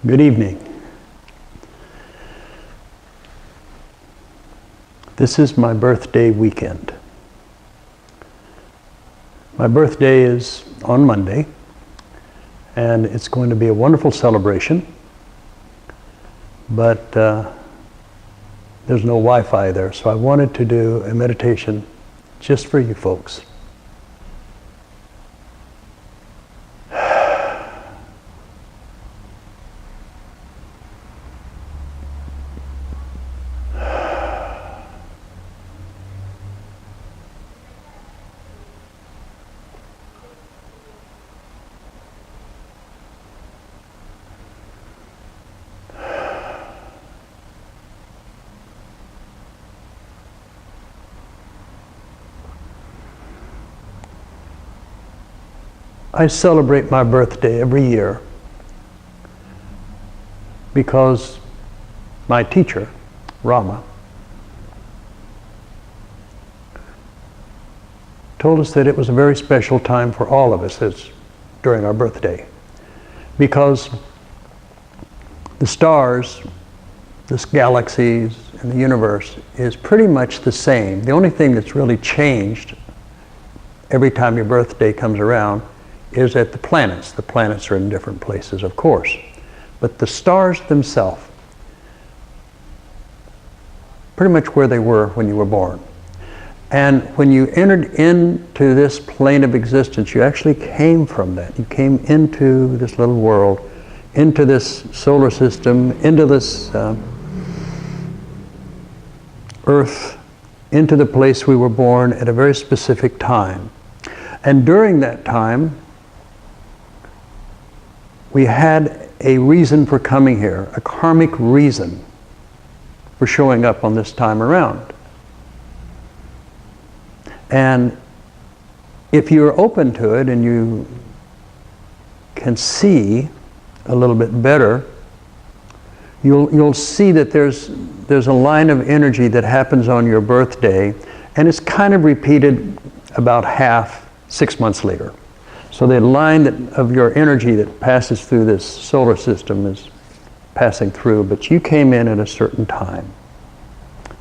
Good evening. This is my birthday weekend. My birthday is on Monday, and it's going to be a wonderful celebration, but there's no Wi-Fi there, so I wanted to do a meditation just for you folks. I celebrate my birthday every year because my teacher, Rama, told us that it was a very special time for all of us during our birthday, because the stars, the galaxies, and the universe is pretty much the same. The only thing that's really changed every time your birthday comes around is that the planets are in different places, of course, but the stars themselves, pretty much where they were when you were born. And when you entered into this plane of existence, you actually came from that. You came into this little world, into this solar system, into this Earth, into the place we were born at a very specific time. And during that time, we had a reason for coming here, a karmic reason for showing up on this time around. And if you're open to it and you can see a little bit better, you'll see that there's a line of energy that happens on your birthday, and it's kind of repeated about 6 months later. So the line of your energy that passes through this solar system is passing through, but you came in at a certain time,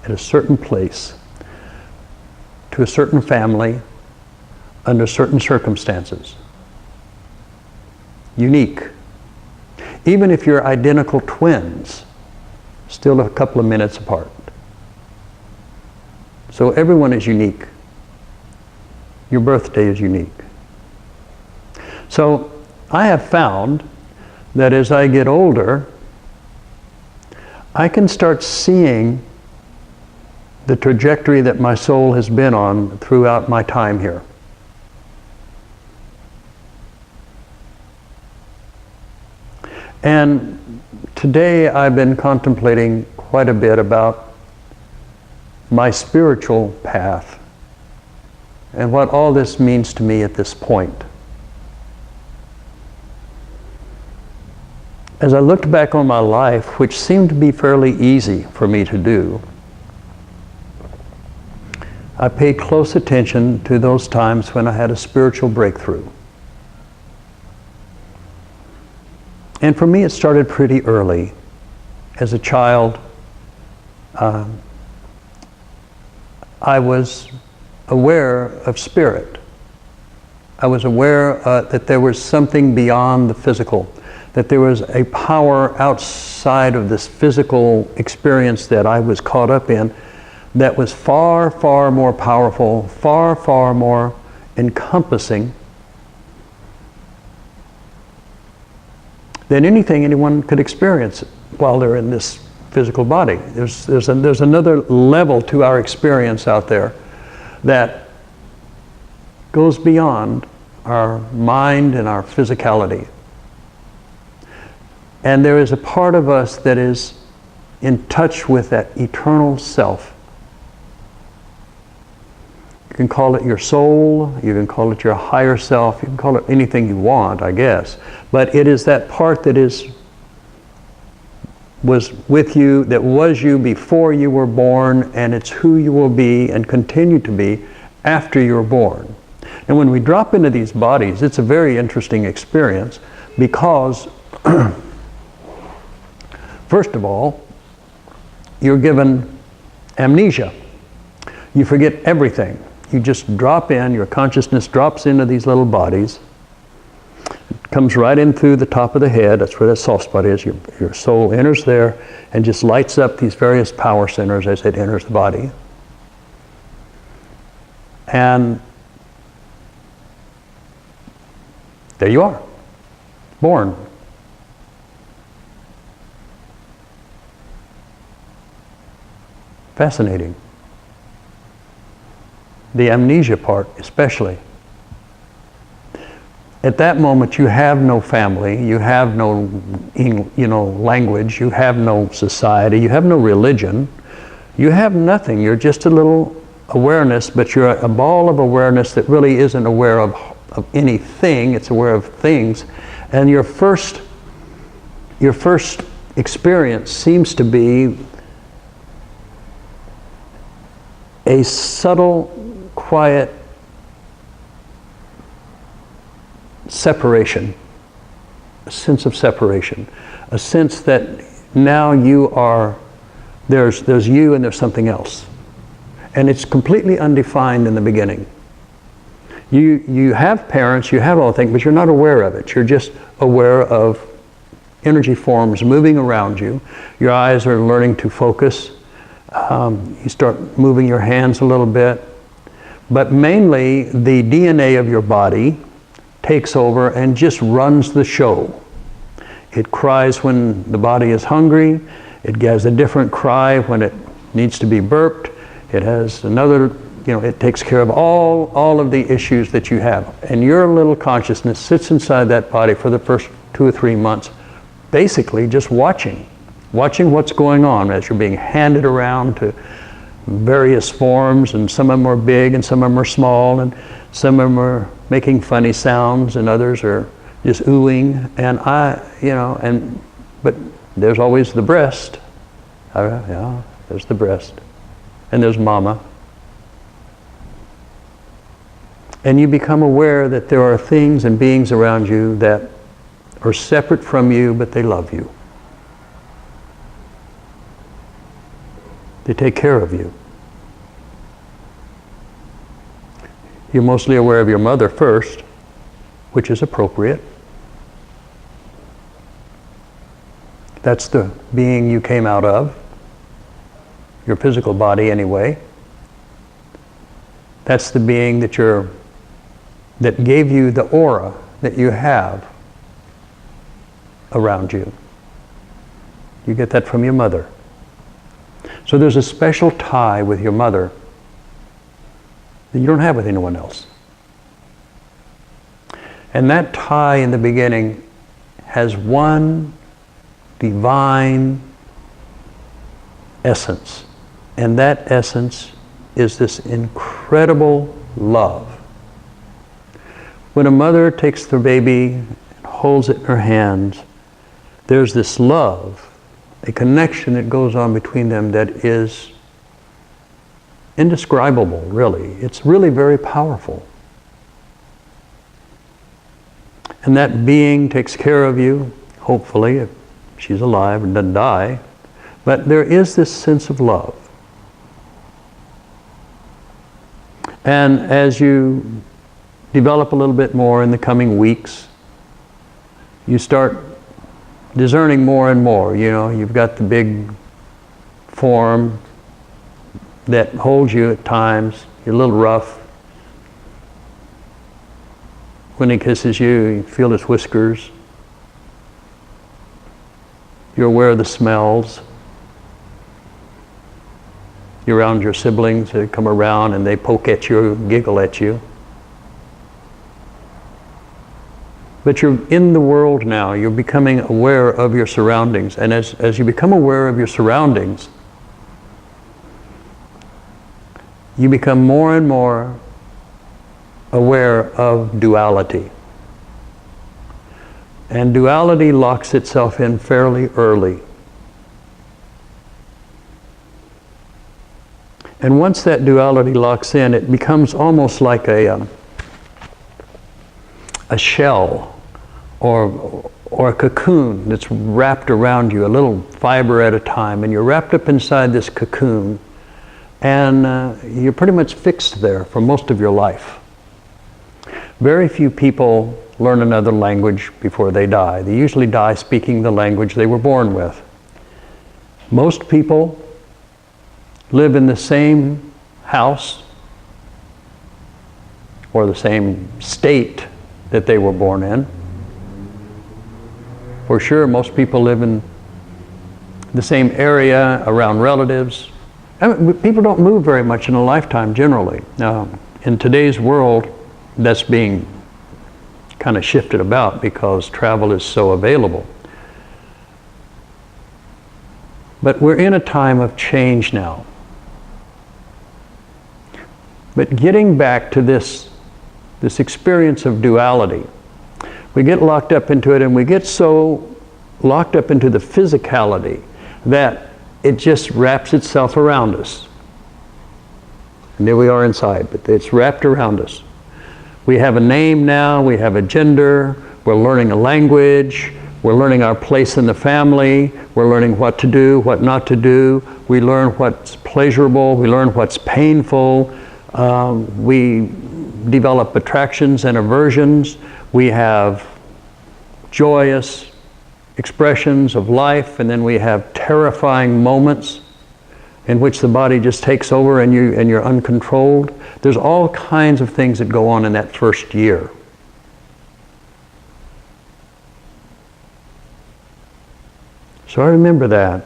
at a certain place, to a certain family, under certain circumstances. Unique. Even if you're identical twins, still a couple of minutes apart. So everyone is unique. Your birthday is unique. So I have found that as I get older, I can start seeing the trajectory that my soul has been on throughout my time here. And today I've been contemplating quite a bit about my spiritual path and what all this means to me at this point. As I looked back on my life, which seemed to be fairly easy for me to do, I paid close attention to those times when I had a spiritual breakthrough. And for me, it started pretty early. As a child, I was aware of spirit. I was aware that there was something beyond the physical, that there was a power outside of this physical experience that I was caught up in that was far, far more powerful, far, far more encompassing than anything anyone could experience while they're in this physical body. There's another level to our experience out there that goes beyond our mind and our physicality. And there is a part of us that is in touch with that eternal self. You can call it your soul, you can call it your higher self, you can call it anything you want, I guess. But it is that part that was with you, that was you before you were born, and it's who you will be and continue to be after you're born. And when we drop into these bodies, it's a very interesting experience because First of all, you're given amnesia. You forget everything. You just drop in, your consciousness drops into these little bodies. It comes right in through the top of the head. That's where that soft spot is. Your soul enters there and just lights up these various power centers as it enters the body. And there you are, born. Fascinating. The amnesia part especially. At that moment you have no family, you have no language, you have no society, you have no religion, you have nothing. You're just a little awareness, but you're a ball of awareness that really isn't aware of anything, it's aware of things. And your first experience seems to be a subtle, quiet separation, a sense of separation, a sense that now you are, there's you and there's something else. And it's completely undefined in the beginning. You have parents, you have all things, but you're not aware of it. You're just aware of energy forms moving around you. Your eyes are learning to focus. You start moving your hands a little bit. But mainly the DNA of your body takes over and just runs the show. It cries when the body is hungry. It has a different cry when it needs to be burped. It has another, it takes care of all of the issues that you have. And your little consciousness sits inside that body for the first 2 or 3 months, basically just watching what's going on as you're being handed around to various forms, and some of them are big and some of them are small, and some of them are making funny sounds and others are just oohing, but there's always the breast. There's the breast. And there's mama. And you become aware that there are things and beings around you that are separate from you, but they love you. They take care of you. You're mostly aware of your mother first, which is appropriate. That's the being you came out of, your physical body anyway. That's the being that gave you the aura that you have around you. You get that from your mother. So there's a special tie with your mother that you don't have with anyone else. And that tie in the beginning has one divine essence. And that essence is this incredible love. When a mother takes their baby and holds it in her hands, there's this love, a connection that goes on between them that is indescribable, really. It's really very powerful. And that being takes care of you, hopefully, if she's alive and doesn't die. But there is this sense of love. And as you develop a little bit more in the coming weeks, you start discerning more and more. You've got the big form that holds you at times. You're a little rough. When he kisses you, you feel his whiskers. You're aware of the smells. You're around your siblings. They come around and they poke at you, giggle at you. But you're in the world now. You're becoming aware of your surroundings. And as you become aware of your surroundings, you become more and more aware of duality. And duality locks itself in fairly early. And once that duality locks in, it becomes almost like a shell or or a cocoon that's wrapped around you, a little fiber at a time, and you're wrapped up inside this cocoon, and you're pretty much fixed there for most of your life. Very few people learn another language before they die. They usually die speaking the language they were born with. Most people live in the same house or the same state that they were born in. For sure, most people live in the same area, around relatives. I mean, people don't move very much in a lifetime generally. Now, in today's world, that's being kind of shifted about because travel is so available. But we're in a time of change now. But getting back to this experience of duality, we get locked up into it, and we get so locked up into the physicality that it just wraps itself around us. And there we are inside, but it's wrapped around us. We have a name now, we have a gender, we're learning a language, we're learning our place in the family, we're learning what to do, what not to do, we learn what's pleasurable, we learn what's painful, we develop attractions and aversions, we have joyous expressions of life, and then we have terrifying moments in which the body just takes over and you're uncontrolled. There's all kinds of things that go on in that first year. So I remember that.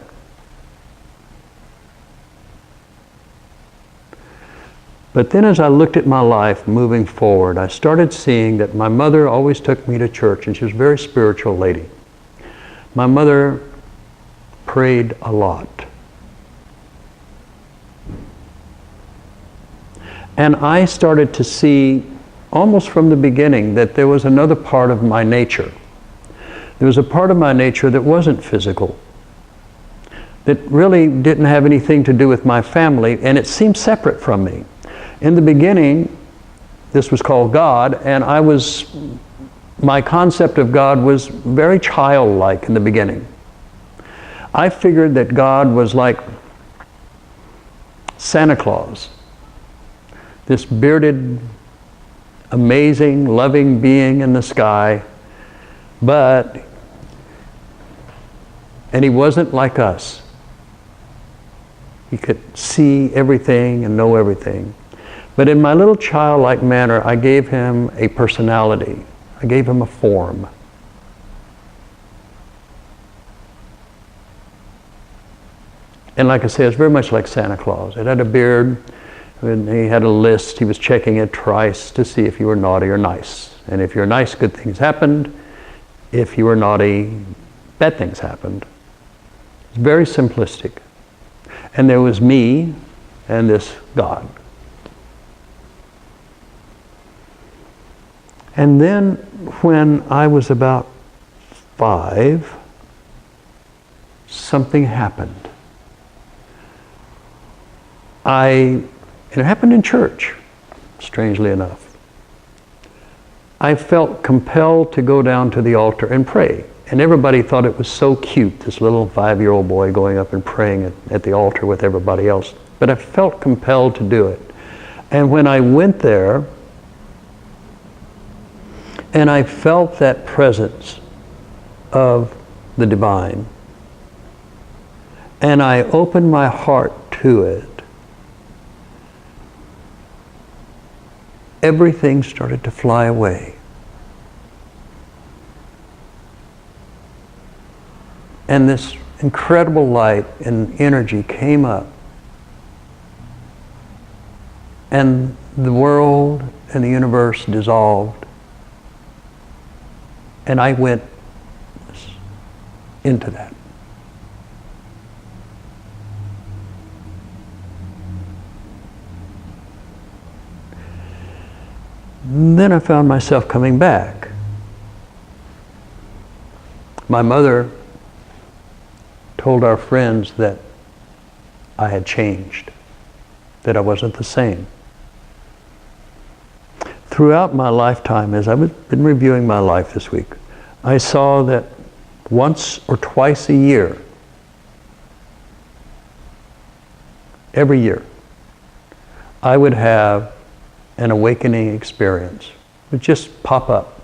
But then as I looked at my life moving forward, I started seeing that my mother always took me to church, and she was a very spiritual lady. My mother prayed a lot. And I started to see, almost from the beginning, that there was another part of my nature. There was a part of my nature that wasn't physical, that really didn't have anything to do with my family, and it seemed separate from me. In the beginning, this was called God, and my concept of God was very childlike in the beginning. I figured that God was like Santa Claus, this bearded, amazing, loving being in the sky, and he wasn't like us. He could see everything and know everything. But in my little childlike manner, I gave him a personality. I gave him a form. And like I say, it's very much like Santa Claus. It had a beard, and he had a list. He was checking it twice to see if you were naughty or nice. And if you're nice, good things happened. If you were naughty, bad things happened. It's very simplistic. And there was me and this God. And then when I was about 5, something happened. It happened in church, strangely enough. I felt compelled to go down to the altar and pray. And everybody thought it was so cute, this little 5-year-old boy going up and praying at the altar with everybody else. But I felt compelled to do it. And when I went there, and I felt that presence of the divine, and I opened my heart to it, everything started to fly away. And this incredible light and energy came up, and the world and the universe dissolved. And I went into that. Then I found myself coming back. My mother told our friends that I had changed, that I wasn't the same. Throughout my lifetime, as I've been reviewing my life this week, I saw that once or twice a year, every year, I would have an awakening experience. It would just pop up.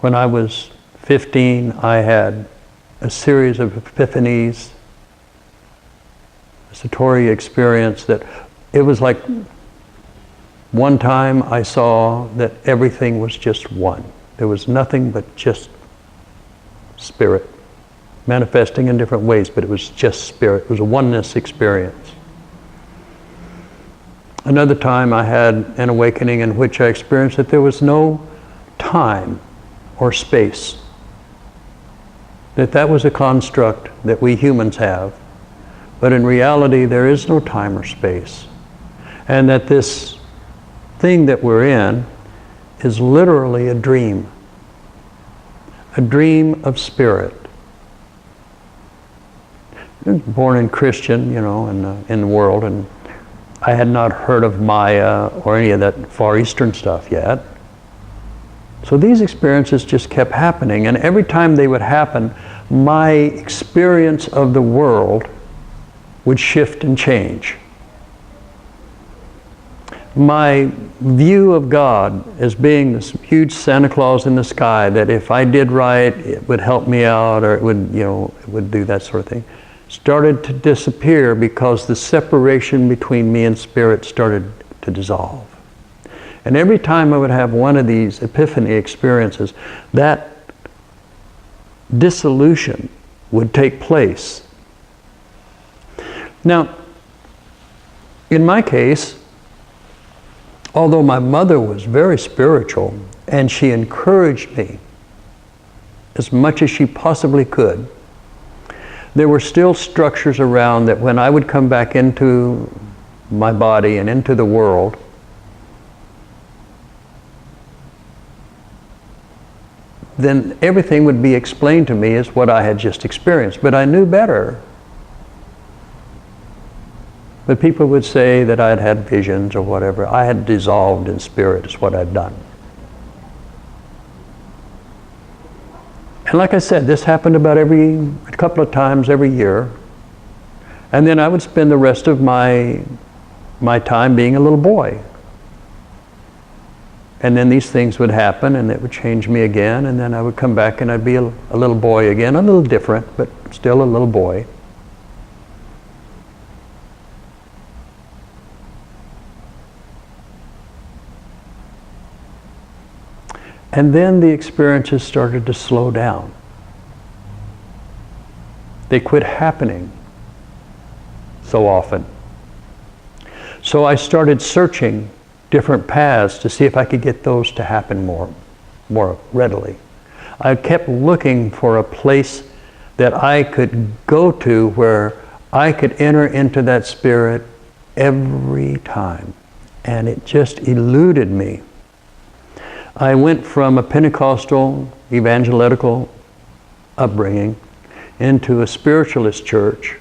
When I was 15, I had a series of epiphanies, a satori experience that it was like one time I saw that everything was just one. There was nothing but just spirit, manifesting in different ways, but it was just spirit. It was a oneness experience. Another time I had an awakening in which I experienced that there was no time or space. That was a construct that we humans have, but in reality there is no time or space. And that this thing that we're in is literally a dream of spirit. I was born in Christian, in the world, and I had not heard of Maya or any of that Far Eastern stuff yet. So these experiences just kept happening, and every time they would happen, my experience of the world would shift and change. My view of God as being this huge Santa Claus in the sky, that if I did right, it would help me out, or it would do that sort of thing, started to disappear because the separation between me and spirit started to dissolve. And every time I would have one of these epiphany experiences, that dissolution would take place. Now, in my case, although my mother was very spiritual and she encouraged me as much as she possibly could, there were still structures around that when I would come back into my body and into the world, then everything would be explained to me as what I had just experienced. But I knew better. But people would say that I had had visions or whatever. I had dissolved in spirit is what I'd done. And like I said, this happened about a couple of times every year. And then I would spend the rest of my time being a little boy. And then these things would happen and it would change me again, and then I would come back and I'd be a little boy again, a little different, but still a little boy. And then the experiences started to slow down. They quit happening so often. So I started searching different paths to see if I could get those to happen more readily. I kept looking for a place that I could go to where I could enter into that spirit every time. And it just eluded me. I went from a Pentecostal, evangelical upbringing into a spiritualist church.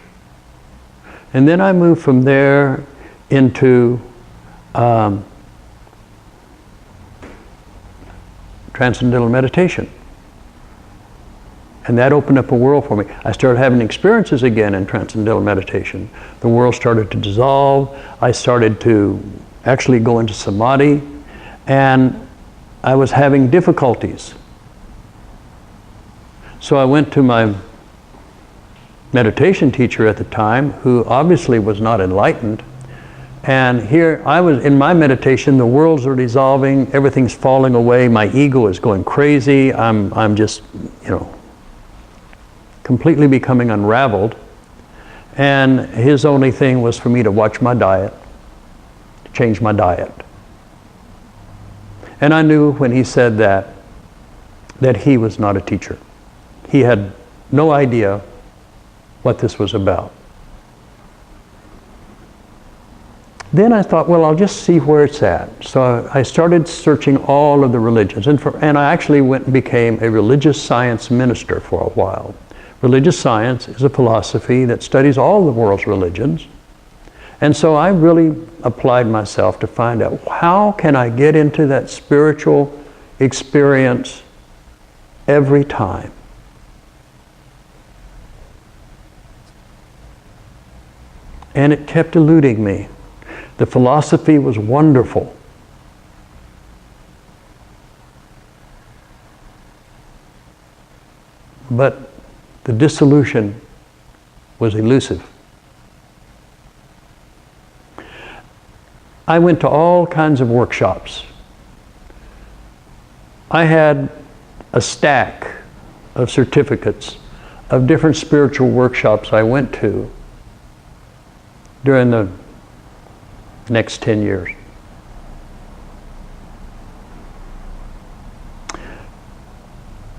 And then I moved from there into transcendental meditation. And that opened up a world for me. I started having experiences again in transcendental meditation. The world started to dissolve. I started to actually go into samadhi, and I was having difficulties. So I went to my meditation teacher at the time, who obviously was not enlightened. And here I was in my meditation, the worlds are dissolving, everything's falling away, my ego is going crazy, I'm just, completely becoming unraveled. And his only thing was for me to watch my diet, to change my diet. And I knew when he said that he was not a teacher. He had no idea what this was about. Then I thought, well, I'll just see where it's at. So I started searching all of the religions. And I actually went and became a religious science minister for a while. Religious science is a philosophy that studies all the world's religions. And so I really applied myself to find out, how can I get into that spiritual experience every time. And it kept eluding me. The philosophy was wonderful. But the dissolution was elusive. I went to all kinds of workshops. I had a stack of certificates of different spiritual workshops I went to during the next 10 years.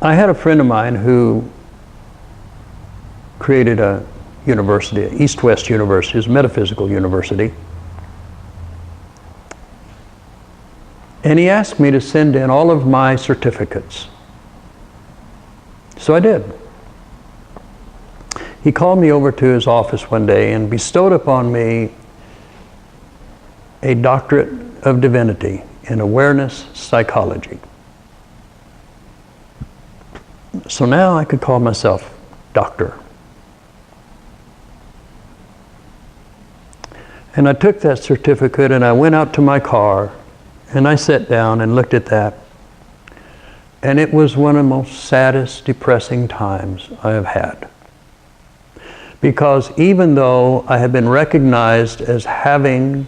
I had a friend of mine who created a university, East-West University, it's a metaphysical university. And he asked me to send in all of my certificates. So I did. He called me over to his office one day and bestowed upon me a doctorate of divinity in awareness psychology. So now I could call myself doctor. And I took that certificate and I went out to my car and I sat down and looked at that. And it was one of the most saddest, depressing times I have had. Because even though I had been recognized as having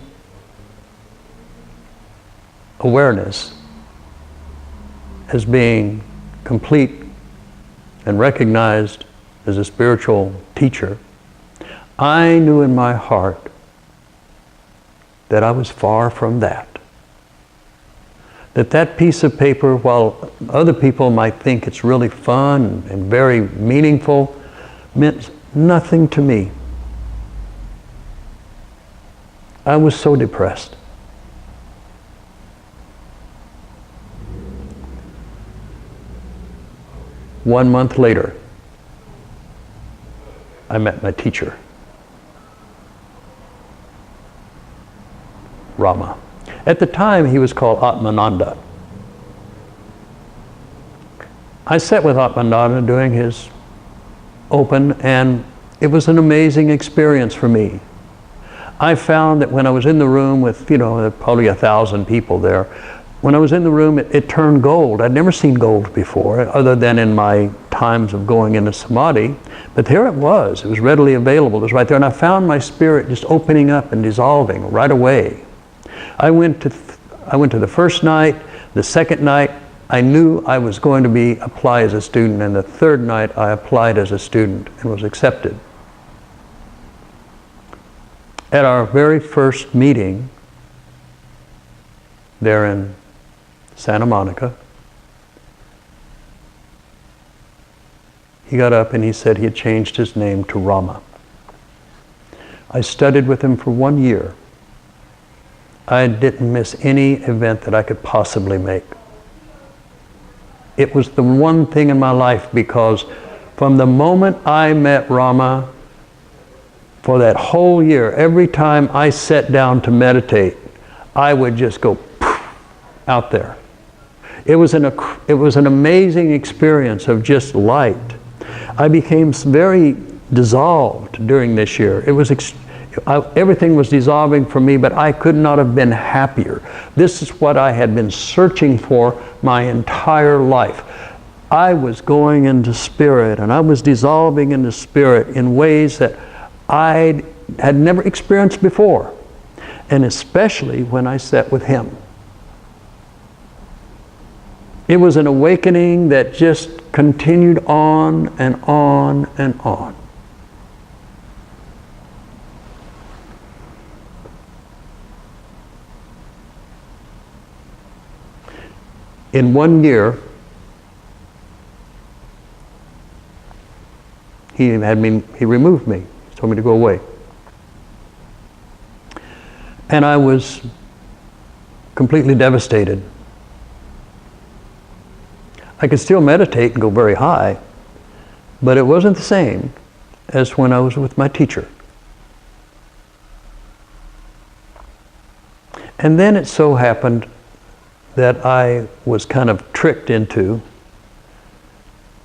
awareness, as being complete and recognized as a spiritual teacher, I knew in my heart that I was far from that. That piece of paper, while other people might think it's really fun and very meaningful, meant nothing to me. I was so depressed. One month later, I met my teacher, Rama. At the time, he was called Atmananda. I sat with Atmananda doing his open, and it was an amazing experience for me. I found that when I was in the room with, probably 1,000 people there, when I was in the room, it turned gold. I'd never seen gold before, other than in my times of going into samadhi. But there it was readily available, it was right there. And I found my spirit just opening up and dissolving right away. I went to the first night, the second night, I knew I was going to apply as a student, and the third night I applied as a student and was accepted. At our very first meeting there in Santa Monica, he got up and he said he had changed his name to Rama. I studied with him for 1 year. I didn't miss any event that I could possibly make. It was the one thing in my life, because from the moment I met Rama, for that whole year, every time I sat down to meditate, I would just go out there. It was an amazing experience of just light. I became very dissolved during this year. Everything was dissolving for me, but I could not have been happier. This is what I had been searching for my entire life. I was going into spirit, and I was dissolving into spirit in ways that I had never experienced before, and especially when I sat with him. It was an awakening that just continued on and on and on. In 1 year, he removed me. He told me to go away. And I was completely devastated. I could still meditate and go very high, but it wasn't the same as when I was with my teacher. And then it so happened that I was kind of tricked into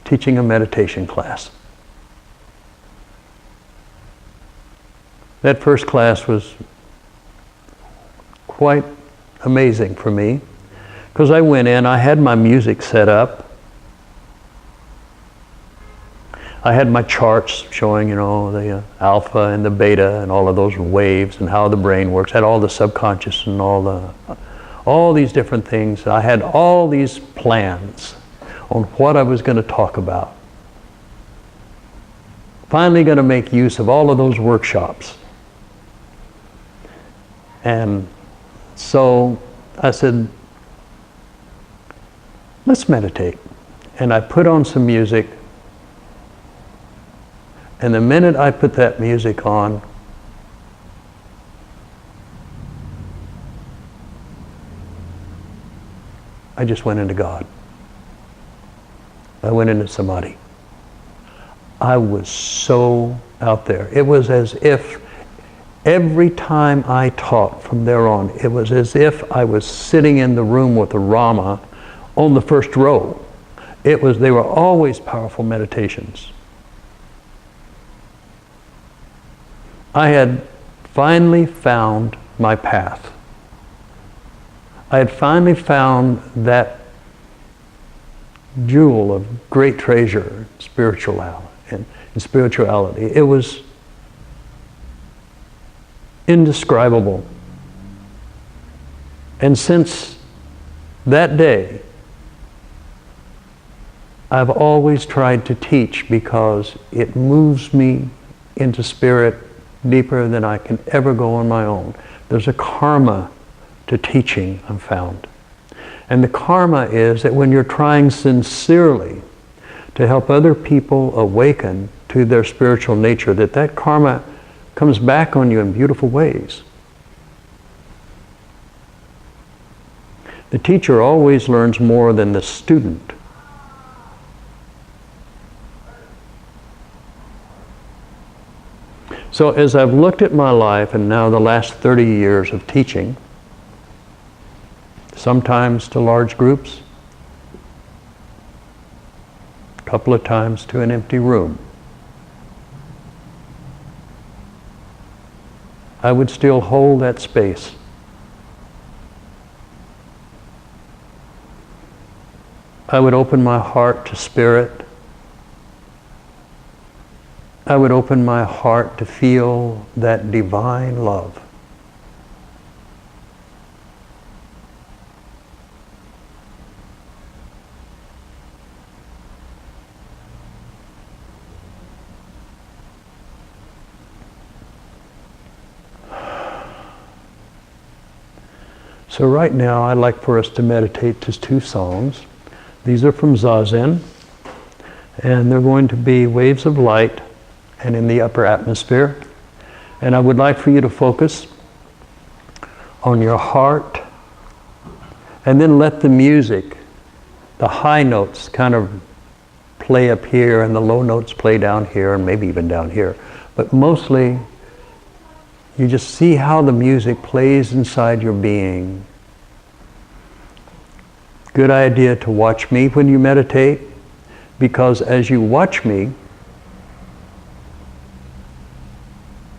teaching a meditation class. That first class was quite amazing for me, because I went in, I had my music set up. I had my charts showing, the alpha and the beta and all of those waves and how the brain works. I had all the subconscious and all these different things. I had all these plans on what I was going to talk about. Finally going to make use of all of those workshops. And so I said, let's meditate. And I put on some music. And the minute I put that music on, I just went into God. I went into samadhi. I was so out there. It was as if every time I taught from there on, it was as if I was sitting in the room with the Rama on the first row. They were always powerful meditations. I had finally found my path. I had finally found that jewel of great treasure, spirituality. It was indescribable. And since that day, I've always tried to teach because it moves me into spirit deeper than I can ever go on my own. There's a karma to teaching, I've found. And the karma is that when you're trying sincerely to help other people awaken to their spiritual nature, that karma comes back on you in beautiful ways. The teacher always learns more than the student. So as I've looked at my life and now the last 30 years of teaching, sometimes to large groups, a couple of times to an empty room, I would still hold that space. I would open my heart to spirit. I would open my heart to feel that divine love. So right now I'd like for us to meditate to 2 songs. These are from Zazen, and they're going to be waves of light and in the upper atmosphere. And I would like for you to focus on your heart and then let the music, the high notes kind of play up here and the low notes play down here and maybe even down here. But mostly you just see how the music plays inside your being. Good idea to watch me when you meditate, because as you watch me,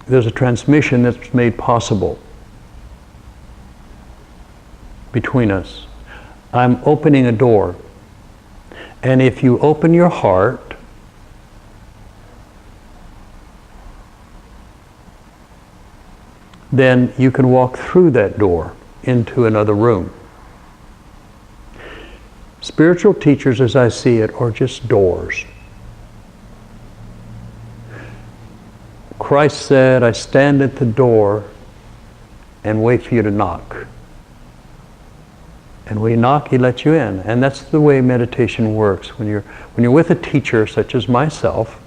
there's a transmission that's made possible between us. I'm opening a door. And if you open your heart, then you can walk through that door into another room. Spiritual teachers, as I see it, are just doors. Christ said, I stand at the door and wait for you to knock. And when you knock, he lets you in. And that's the way meditation works. When you're with a teacher such as myself,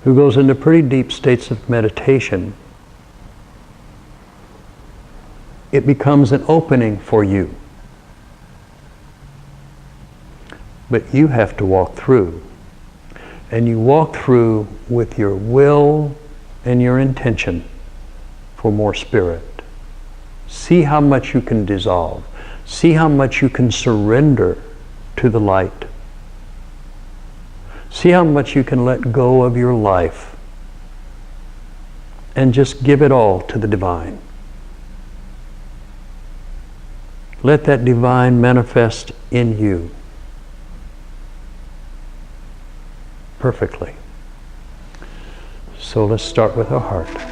who goes into pretty deep states of meditation, it becomes an opening for you. But you have to walk through. And you walk through with your will and your intention for more spirit. See how much you can dissolve. See how much you can surrender to the light. See how much you can let go of your life and just give it all to the divine. Let that divine manifest in you perfectly. So let's start with our heart.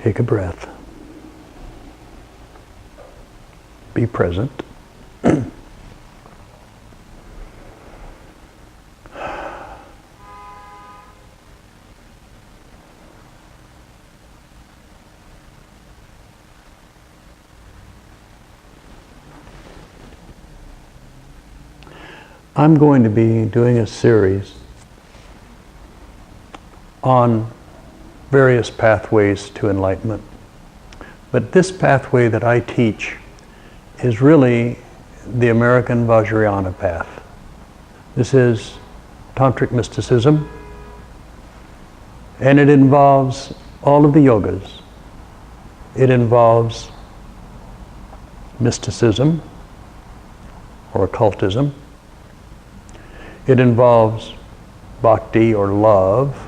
Take a breath. Be present. I'm going to be doing a series on various pathways to enlightenment. But this pathway that I teach is really the American Vajrayana path. This is tantric mysticism, and it involves all of the yogas. It involves mysticism or occultism. It involves bhakti or love,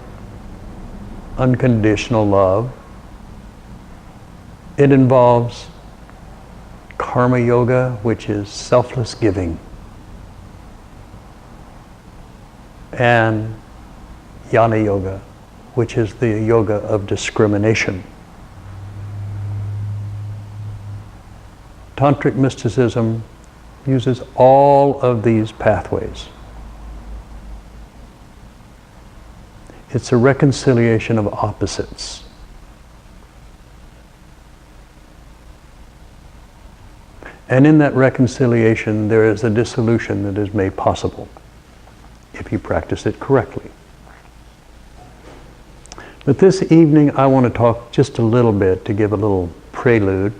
unconditional love. It involves karma yoga, which is selfless giving, and jnana yoga, which is the yoga of discrimination. Tantric mysticism uses all of these pathways. It's a reconciliation of opposites. And in that reconciliation, there is a dissolution that is made possible if you practice it correctly. But this evening, I want to talk just a little bit, to give a little prelude,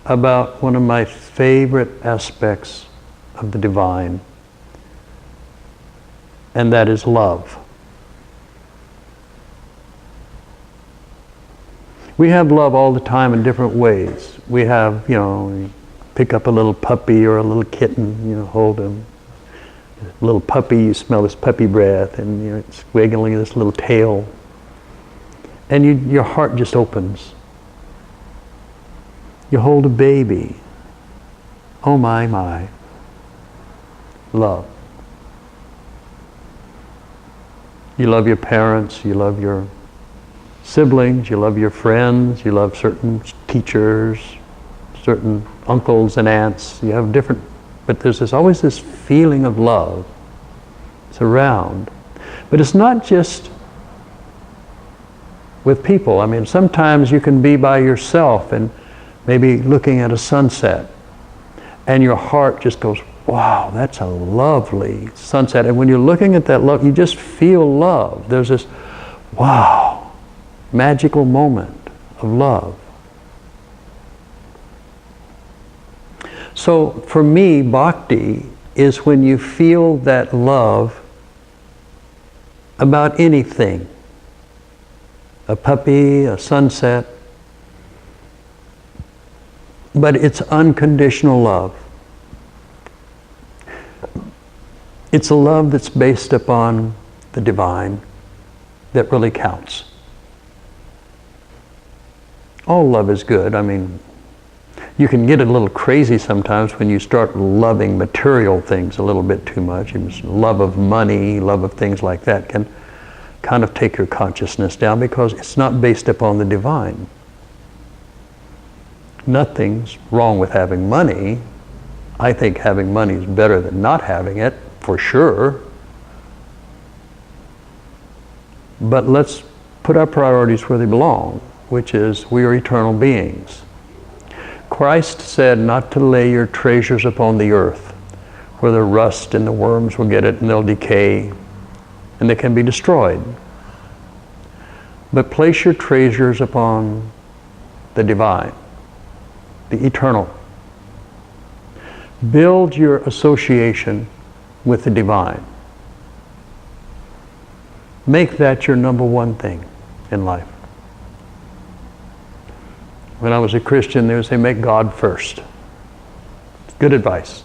about one of my favorite aspects of the divine, and that is love. We have love all the time in different ways. We have, you pick up a little puppy or a little kitten, hold him. A little puppy, you smell this puppy breath, and it's wiggling this little tail. And your heart just opens. You hold a baby. Oh my, my. Love. You love your parents, you love your siblings, you love your friends, you love certain teachers, certain uncles and aunts. You have different, but there's always this feeling of love. It's around. But it's not just with people. I mean, sometimes you can be by yourself and maybe looking at a sunset, and your heart just goes, wow, that's a lovely sunset. And when you're looking at that love, you just feel love. There's this, wow, magical moment of love. So for me, bhakti is when you feel that love about anything. A puppy, a sunset. But it's unconditional love. It's a love that's based upon the divine that really counts. All love is good. I mean, you can get a little crazy sometimes when you start loving material things a little bit too much. Love of money, love of things like that can kind of take your consciousness down because it's not based upon the divine. Nothing's wrong with having money. I think having money is better than not having it, for sure. But let's put our priorities where they belong, which is we are eternal beings. Christ said not to lay your treasures upon the earth, where the rust and the worms will get it and they'll decay and they can be destroyed. But place your treasures upon the divine, the eternal. Build your association with the divine. Make that your number one thing in life. When I was a Christian, they would say, make God first. Good advice.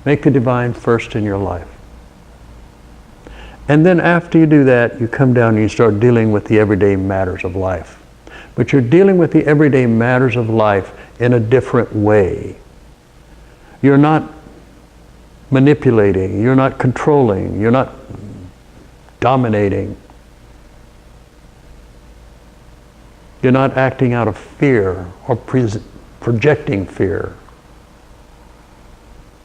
Make the divine first in your life. And then after you do that, you come down and you start dealing with the everyday matters of life. But you're dealing with the everyday matters of life in a different way. You're not manipulating, you're not controlling, you're not dominating. You're not acting out of fear or projecting fear.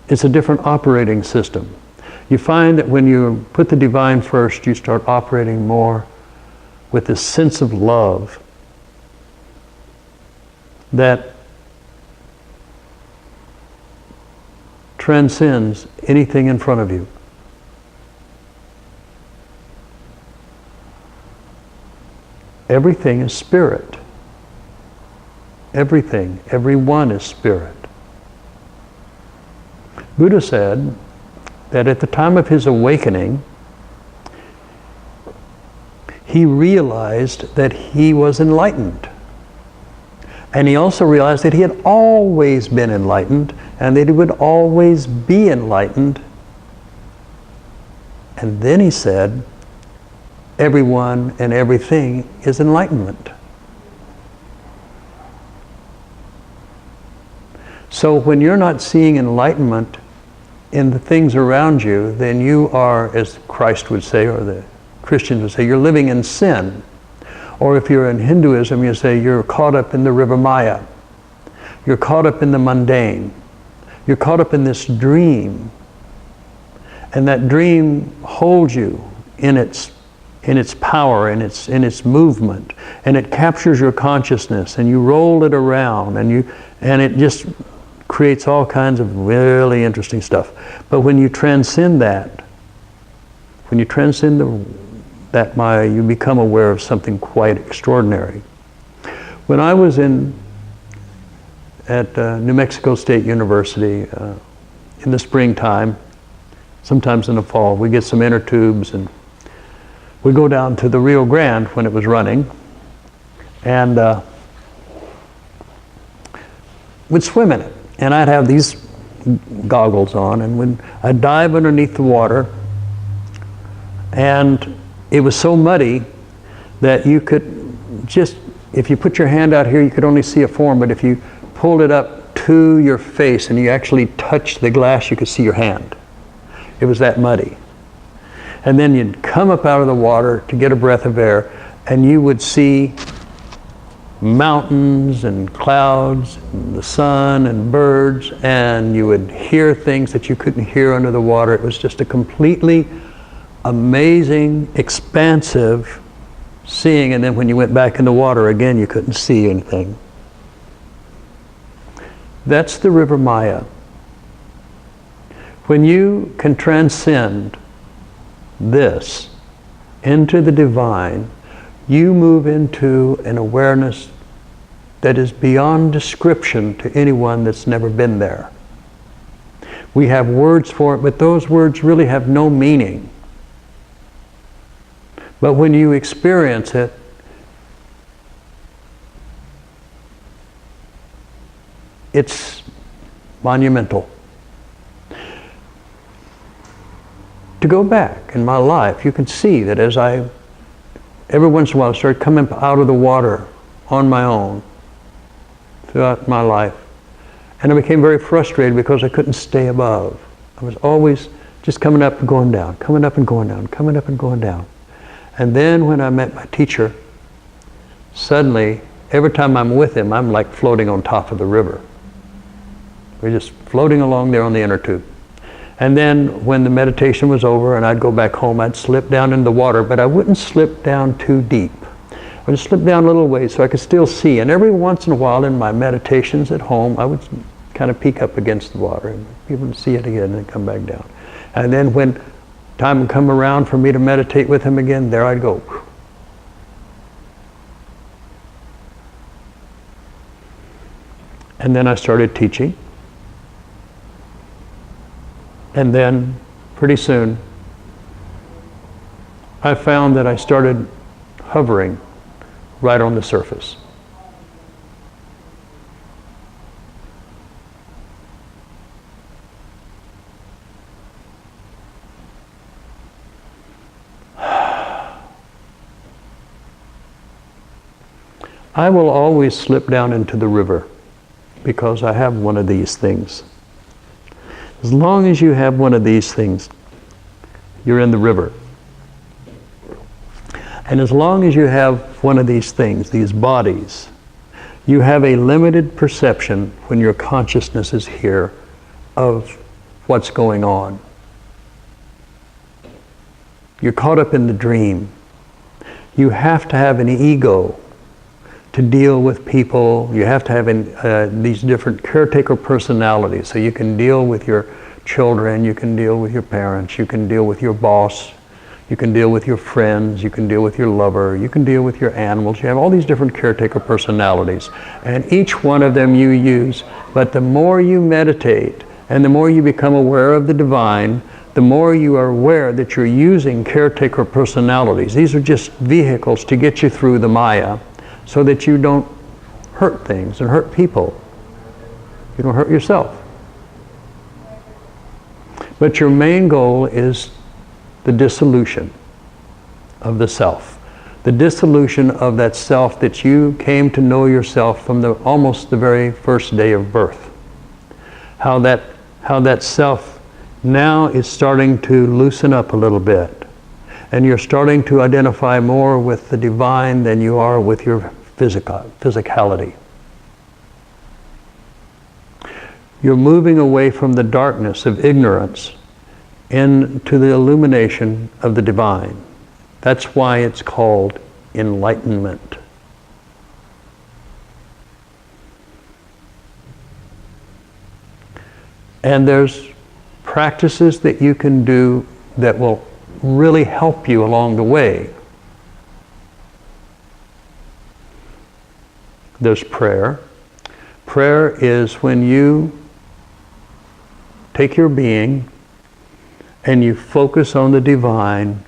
It's a different operating system. You find that when you put the divine first, you start operating more with this sense of love that transcends anything in front of you. Everything is spirit. Everything, everyone is spirit. Buddha said that at the time of his awakening, he realized that he was enlightened. And he also realized that he had always been enlightened and that he would always be enlightened. And then he said, everyone and everything is enlightenment. So when you're not seeing enlightenment in the things around you, then you are, as Christ would say, or the Christians would say, you're living in sin. Or if you're in Hinduism, you say you're caught up in the river Maya. You're caught up in the mundane. You're caught up in this dream. And that dream holds you in its power, in its movement, and it captures your consciousness, and you roll it around, and it just creates all kinds of really interesting stuff. But when you transcend that, that Maya, you become aware of something quite extraordinary. When I was at New Mexico State University in the springtime, sometimes in the fall, we get some inner tubes and we go down to the Rio Grande when it was running, and we'd swim in it. And I'd have these goggles on, and when I'd dive underneath the water, and it was so muddy that you could just, if you put your hand out here, you could only see a form, but if you pulled it up to your face and you actually touched the glass, you could see your hand. It was that muddy. And then you'd come up out of the water to get a breath of air, and you would see mountains and clouds and the sun and birds, and you would hear things that you couldn't hear under the water. It was just a completely amazing, expansive seeing, and then when you went back in the water again, you couldn't see anything. That's the river Maya. When you can transcend this into the divine, you move into an awareness that is beyond description to anyone that's never been there. We have words for it, but those words really have no meaning. But when you experience it, it's monumental. To go back in my life, you can see that as every once in a while I started coming out of the water on my own throughout my life. And I became very frustrated because I couldn't stay above. I was always just coming up and going down, coming up and going down, coming up and going down. And then when I met my teacher, suddenly, every time I'm with him, I'm like floating on top of the river. We're just floating along there on the inner tube. And then when the meditation was over and I'd go back home, I'd slip down in the water, but I wouldn't slip down too deep. I would slip down a little ways so I could still see. And every once in a while in my meditations at home, I would kind of peek up against the water and even see it again and then come back down. And then when time would come around for me to meditate with him again, there I'd go. And then I started teaching. And then, pretty soon, I found that I started hovering right on the surface. I will always slip down into the river because I have one of these things. As long as you have one of these things, you're in the river. And as long as you have one of these things, these bodies, you have a limited perception when your consciousness is here of what's going on. You're caught up in the dream. You have to have an ego to deal with people. You have to have these different caretaker personalities. So you can deal with your children, you can deal with your parents, you can deal with your boss, you can deal with your friends, you can deal with your lover, you can deal with your animals. You have all these different caretaker personalities. And each one of them you use. But the more you meditate and the more you become aware of the divine, the more you are aware that you're using caretaker personalities. These are just vehicles to get you through the Maya so that you don't hurt things and hurt people. You don't hurt yourself. But your main goal is the dissolution of the self. The dissolution of that self that you came to know yourself from almost the very first day of birth. How that self now is starting to loosen up a little bit. And you're starting to identify more with the divine than you are with your physicality. You're moving away from the darkness of ignorance into the illumination of the divine. That's why it's called enlightenment. And there's practices that you can do that will really help you along the way. There's prayer. Prayer is when you take your being and you focus on the divine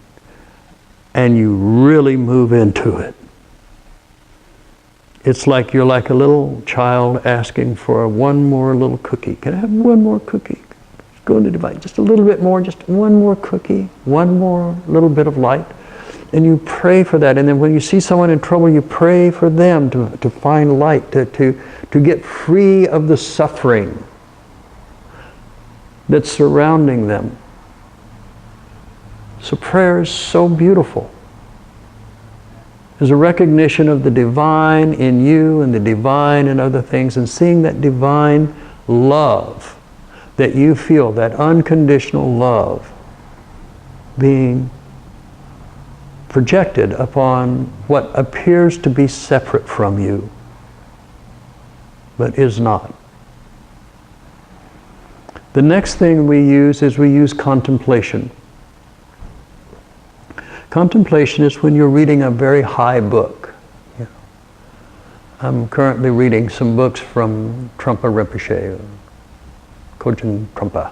and you really move into it. It's like you're like a little child asking for one more little cookie. Can I have one more cookie? Go into divine, just a little bit more, just one more cookie, one more little bit of light. And you pray for that. And then when you see someone in trouble, you pray for them to find light, to get free of the suffering that's surrounding them. So prayer is so beautiful. There's a recognition of the divine in you and the divine in other things, and seeing that divine love that you feel, that unconditional love being projected upon what appears to be separate from you, but is not. The next thing we use contemplation. Contemplation is when you're reading a very high book. You know, I'm currently reading some books from Trungpa Rinpoche, Kojun Trungpa.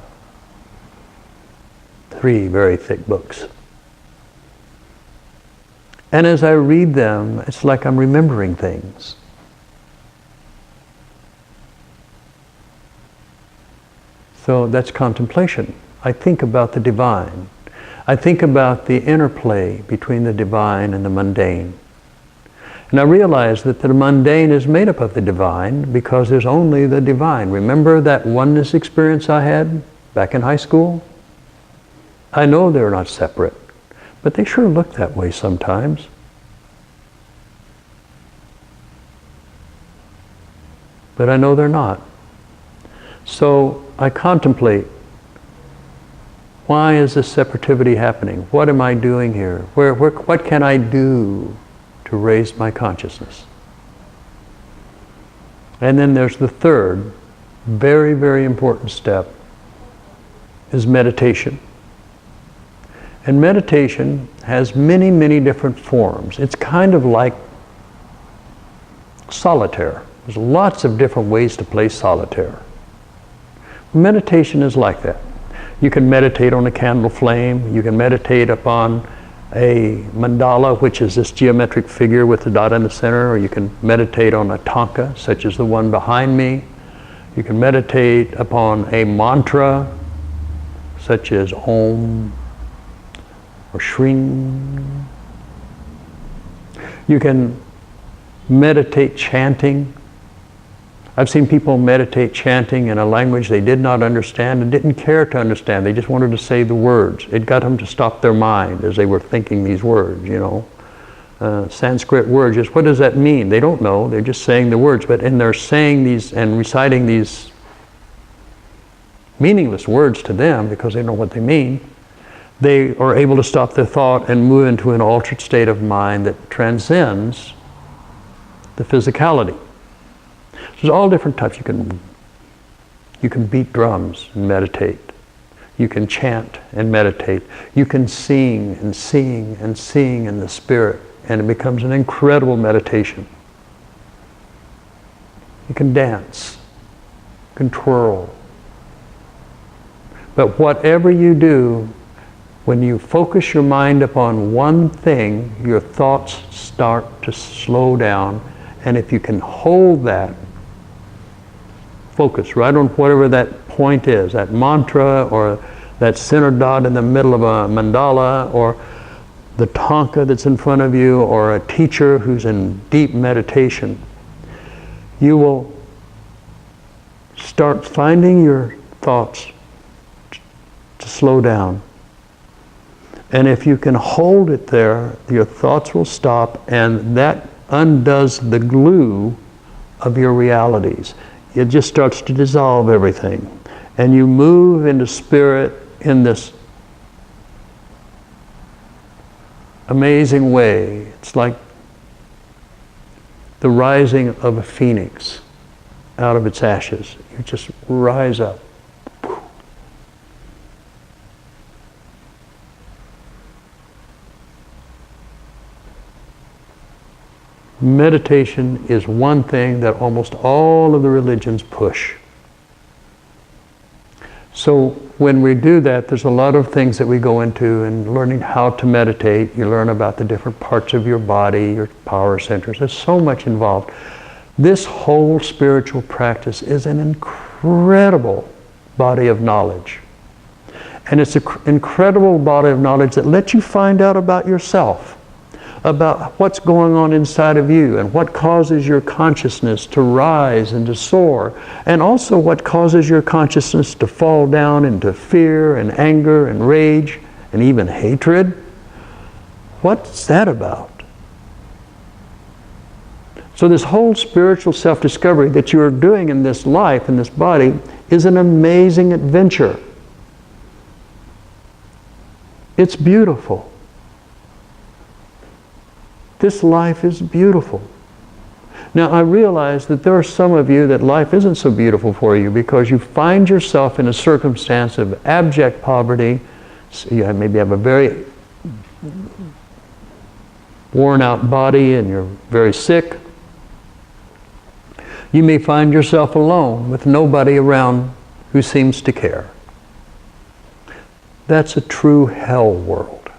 3 very thick books. And as I read them, it's like I'm remembering things. So that's contemplation. I think about the divine. I think about the interplay between the divine and the mundane. And I realize that the mundane is made up of the divine because there's only the divine. Remember that oneness experience I had back in high school? I know they're not separate, but they sure look that way sometimes. But I know they're not. So I contemplate, why is this separativity happening? What am I doing here? What can I do to raise my consciousness? And then there's the third, very, very important step, is meditation. And meditation has many, many different forms. It's kind of like solitaire. There's lots of different ways to play solitaire. Meditation is like that. You can meditate on a candle flame. You can meditate upon a mandala, which is this geometric figure with the dot in the center, or you can meditate on a tanka, such as the one behind me. You can meditate upon a mantra, such as Om or Shring. You can meditate chanting. I've seen people meditate chanting in a language they did not understand and didn't care to understand. They just wanted to say the words. It got them to stop their mind as they were thinking these words, you know. Sanskrit words. Just what does that mean? They don't know. They're just saying the words. And they're saying these and reciting these meaningless words to them because they don't know what they mean. They are able to stop their thought and move into an altered state of mind that transcends the physicality. So there's all different types. You can beat drums and meditate. You can chant and meditate. You can sing and sing and sing in the spirit, and it becomes an incredible meditation. You can dance. You can twirl. But whatever you do, when you focus your mind upon one thing, your thoughts start to slow down. And if you can hold that focus right on whatever that point is, that mantra or that center dot in the middle of a mandala or the tanka that's in front of you or a teacher who's in deep meditation, you will start finding your thoughts to slow down. And if you can hold it there, your thoughts will stop, and that undoes the glue of your realities. It just starts to dissolve everything. And you move into spirit in this amazing way. It's like the rising of a phoenix out of its ashes. You just rise up. Meditation is one thing that almost all of the religions push. So when we do that, there's a lot of things that we go into in learning how to meditate. You learn about the different parts of your body, your power centers. There's so much involved. This whole spiritual practice is an incredible body of knowledge. And it's an incredible body of knowledge that lets you find out about yourself, about what's going on inside of you and what causes your consciousness to rise and to soar, and also what causes your consciousness to fall down into fear and anger and rage and even hatred. What's that about? So this whole spiritual self-discovery that you're doing in this life, in this body, is an amazing adventure. It's beautiful. This life is beautiful. Now I realize that there are some of you that life isn't so beautiful for you because you find yourself in a circumstance of abject poverty. So you maybe have a very worn out body and you're very sick. You may find yourself alone with nobody around who seems to care. That's a true hell world.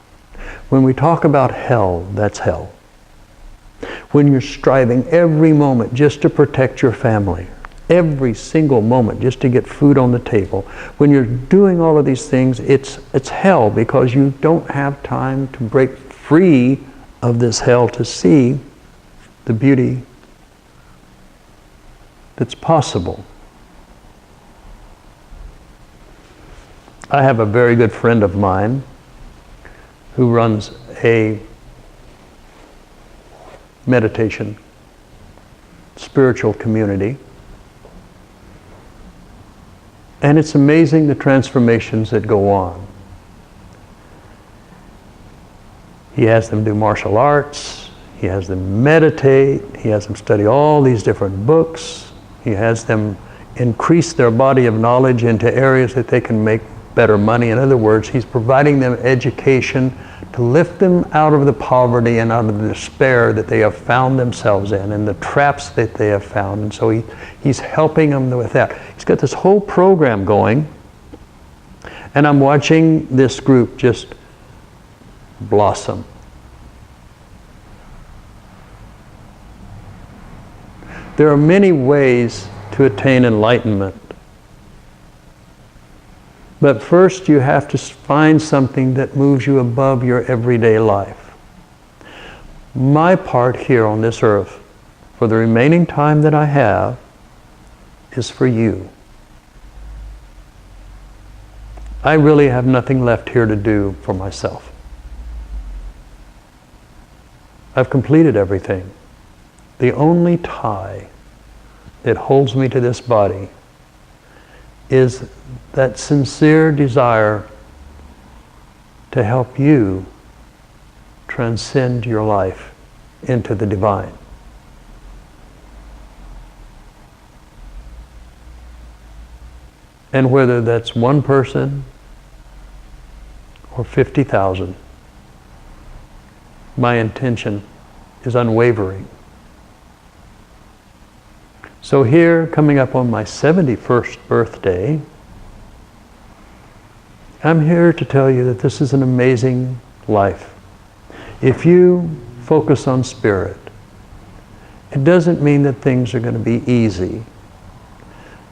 When we talk about hell, that's hell. When you're striving every moment just to protect your family, every single moment just to get food on the table, when you're doing all of these things, it's hell because you don't have time to break free of this hell to see the beauty that's possible. I have a very good friend of mine who runs a meditation, spiritual community. And it's amazing the transformations that go on. He has them do martial arts, he has them meditate, he has them study all these different books, he has them increase their body of knowledge into areas that they can make better money. In other words, he's providing them education to lift them out of the poverty and out of the despair that they have found themselves in and the traps that they have found. And so he's helping them with that. He's got this whole program going, and I'm watching this group just blossom. There are many ways to attain enlightenment. But first you have to find something that moves you above your everyday life. My part here on this earth, for the remaining time that I have, is for you. I really have nothing left here to do for myself. I've completed everything. The only tie that holds me to this body is that sincere desire to help you transcend your life into the divine. And whether that's one person or 50,000, my intention is unwavering. So here, coming up on my 71st birthday, I'm here to tell you that this is an amazing life. If you focus on spirit, it doesn't mean that things are going to be easy,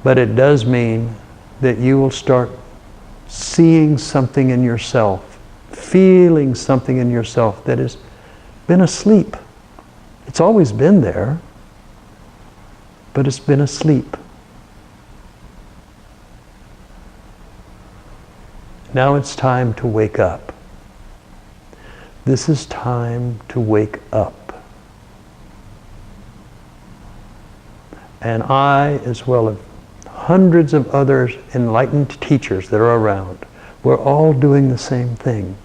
but it does mean that you will start seeing something in yourself, feeling something in yourself that has been asleep. It's always been there, but it's been asleep. Now it's time to wake up. This is time to wake up. And I, as well as hundreds of other enlightened teachers that are around, we're all doing the same thing.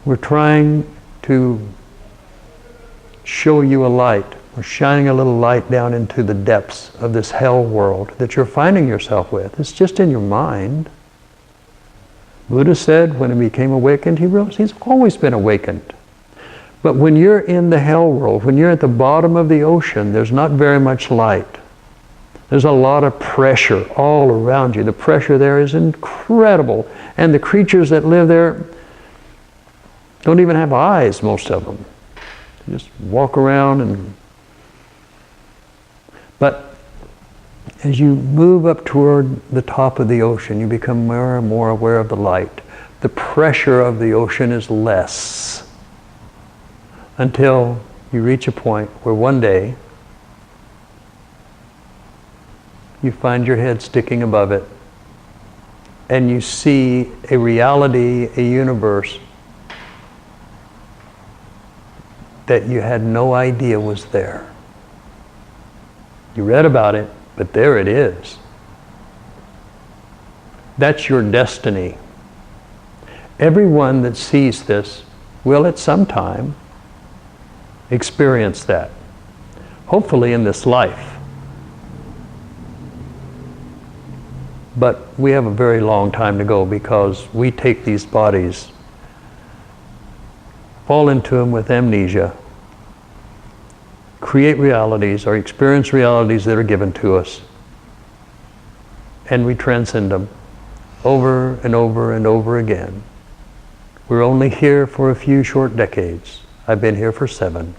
We're trying to show you a light. We're shining a little light down into the depths of this hell world that you're finding yourself with. It's just in your mind. Buddha said when he became awakened, he realized he's always been awakened. But when you're in the hell world, when you're at the bottom of the ocean, there's not very much light. There's a lot of pressure all around you. The pressure there is incredible. And the creatures that live there don't even have eyes, most of them. They just walk around and... But as you move up toward the top of the ocean, you become more and more aware of the light. The pressure of the ocean is less until you reach a point where one day you find your head sticking above it and you see a reality, a universe that you had no idea was there. You read about it, but there it is. That's your destiny. Everyone that sees this will at some time experience that. Hopefully in this life. But we have a very long time to go because we take these bodies, fall into them with amnesia, create realities or experience realities that are given to us, and we transcend them over and over and over again. We're only here for a few short decades. I've been here for 7.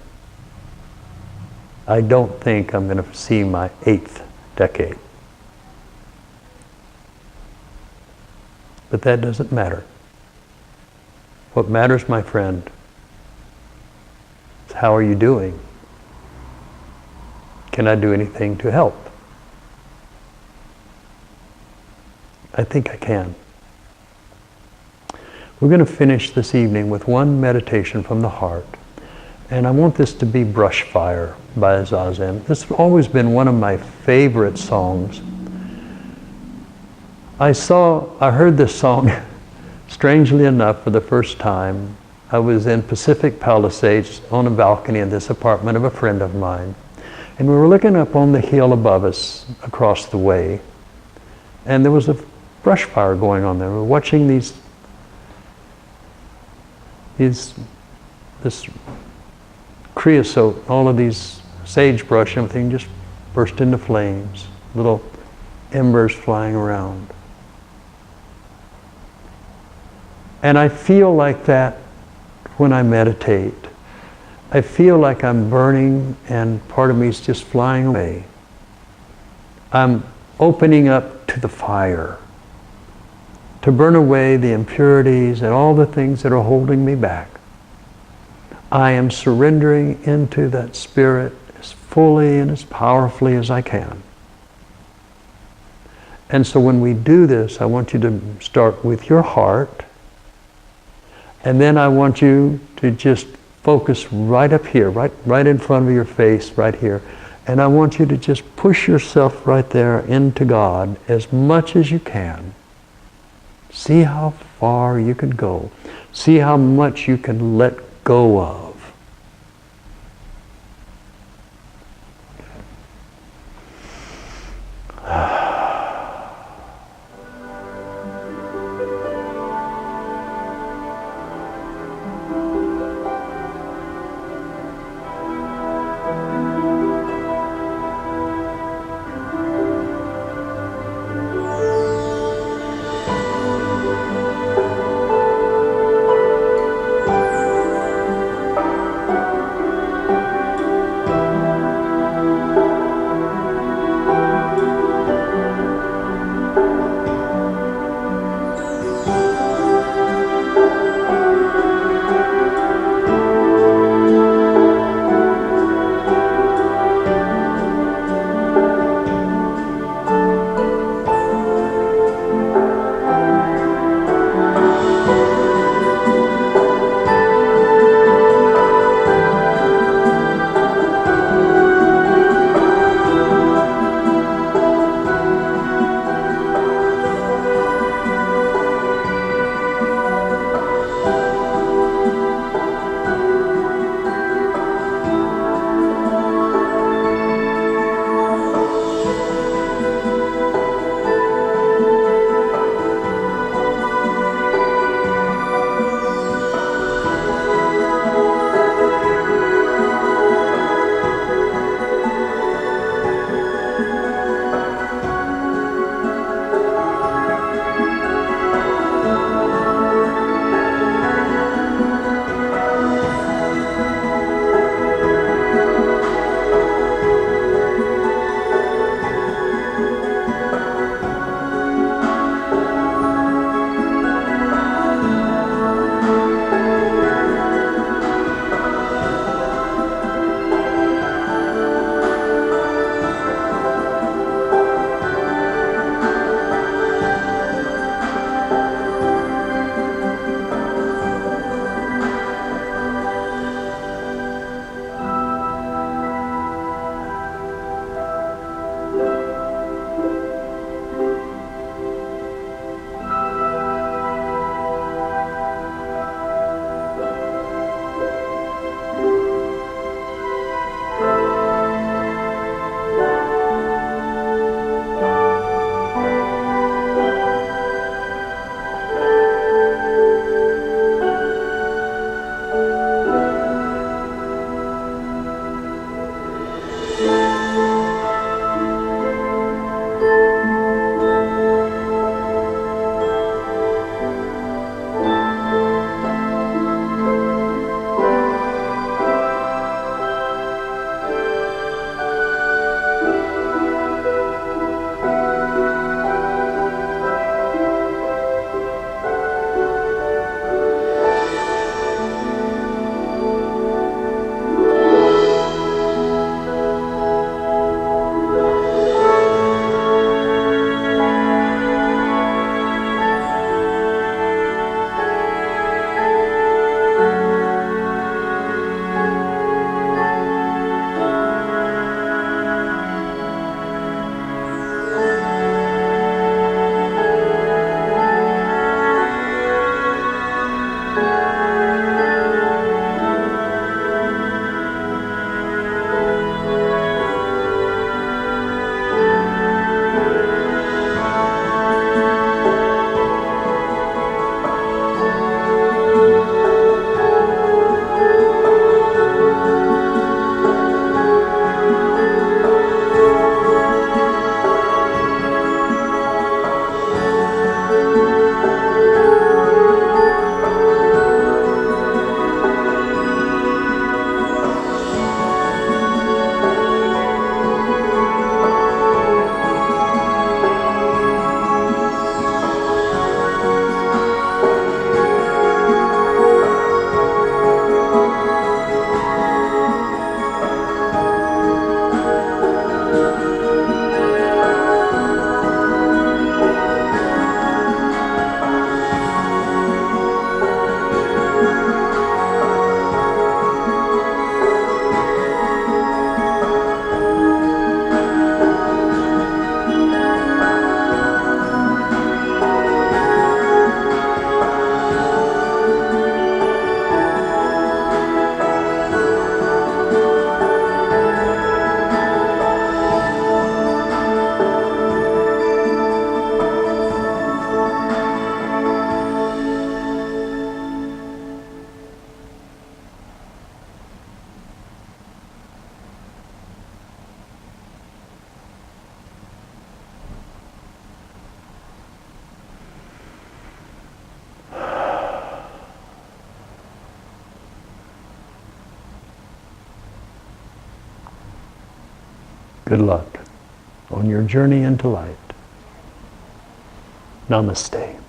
I don't think I'm going to see my 8th decade. But that doesn't matter. What matters, my friend, is how are you doing? Can I do anything to help? I think I can. We're going to finish this evening with one meditation from the heart. And I want this to be Brush Fire by Zazen. This has always been one of my favorite songs. I heard this song, strangely enough, for the first time. I was in Pacific Palisades on a balcony in this apartment of a friend of mine. And we were looking up on the hill above us, across the way. And there was a brush fire going on there. We were watching this creosote, all of these sagebrush and everything just burst into flames. Little embers flying around. And I feel like that when I meditate. I feel like I'm burning and part of me is just flying away. I'm opening up to the fire to burn away the impurities and all the things that are holding me back. I am surrendering into that spirit as fully and as powerfully as I can. And so when we do this, I want you to start with your heart. And then I want you to just focus right up here, right in front of your face, right here. And I want you to just push yourself right there into God as much as you can. See how far you can go. See how much you can let go of. Good luck on your journey into light. Namaste.